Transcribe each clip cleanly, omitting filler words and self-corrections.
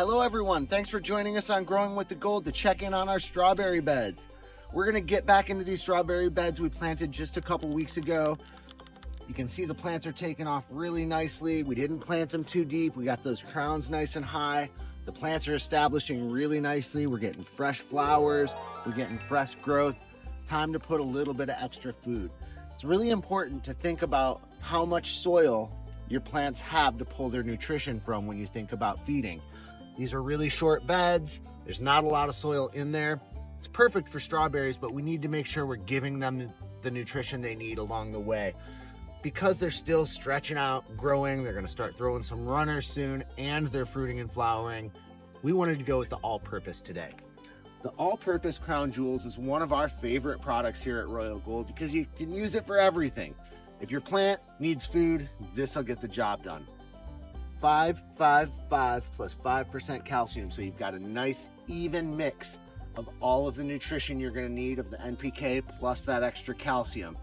Hello everyone, thanks for joining us on Growing with the Gold to check in on our strawberry beds. We're gonna get back into these strawberry beds we planted just a couple weeks ago. You can see the plants are taking off really nicely. We didn't plant them too deep. We got those crowns nice and high. The plants are establishing really nicely. We're getting fresh flowers, we're getting fresh growth. Time to put a little bit of extra food. It's really important to think about how much soil your plants have to pull their nutrition from when you think about feeding. These are really short beds. There's not a lot of soil in there. It's perfect for strawberries, but we need to make sure we're giving them the nutrition they need along the way. Because they're still stretching out, growing, they're gonna start throwing some runners soon, and they're fruiting and flowering. We wanted to go with the all-purpose today. The all-purpose crown jewels is one of our favorite products here at Royal Gold because you can use it for everything. If your plant needs food, this will get the job done. 5, 5, 5 plus 5% calcium. So you've got a nice even mix of all of the nutrition you're gonna need of the NPK plus that extra calcium.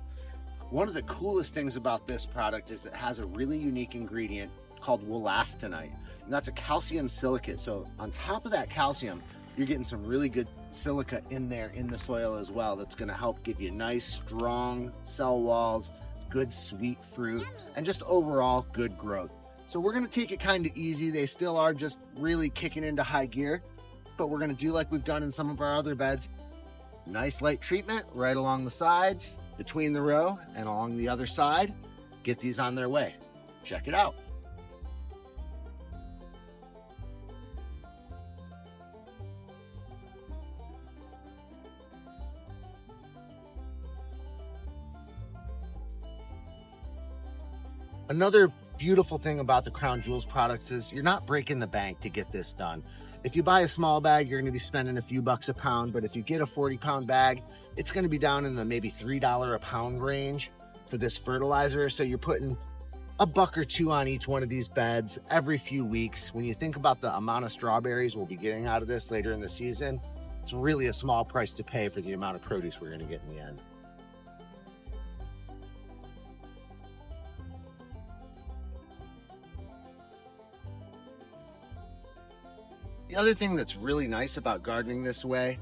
One of the coolest things about this product is it has a really unique ingredient called wolastanite, and that's a calcium silicate. So on top of that calcium, you're getting some really good silica in there in the soil as well. That's gonna help give you nice, strong cell walls, good sweet fruit, and just overall good growth. So we're gonna take it kind of easy. They still are just really kicking into high gear, but we're gonna do like we've done in some of our other beds. Nice light treatment right along the sides, between the row and along the other side. Get these on their way. Check it out. Another beautiful thing about the Crown Jewels products is you're not breaking the bank to get this done. If you buy a small bag, you're gonna be spending a few bucks a pound, but if you get a 40-pound bag, it's gonna be down in the maybe $3 a pound range for this fertilizer. So you're putting $1 or $2 on each one of these beds every few weeks. When you think about the amount of strawberries we'll be getting out of this later in the season, it's really a small price to pay for the amount of produce we're gonna get in the end. The other thing that's really nice about gardening this way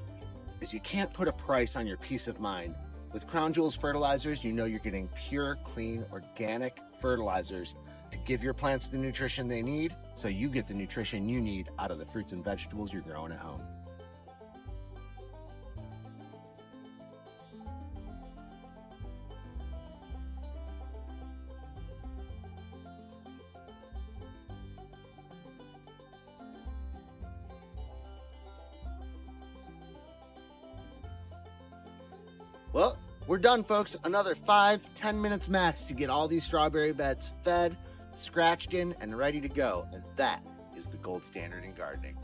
is you can't put a price on your peace of mind. With Crown Jewels fertilizers, you know you're getting pure, clean, organic fertilizers to give your plants the nutrition they need, so you get the nutrition you need out of the fruits and vegetables you're growing at home. Well, we're done, folks. Another 5-10 minutes max to get all these strawberry beds fed, scratched in, and ready to go. And that is the gold standard in gardening.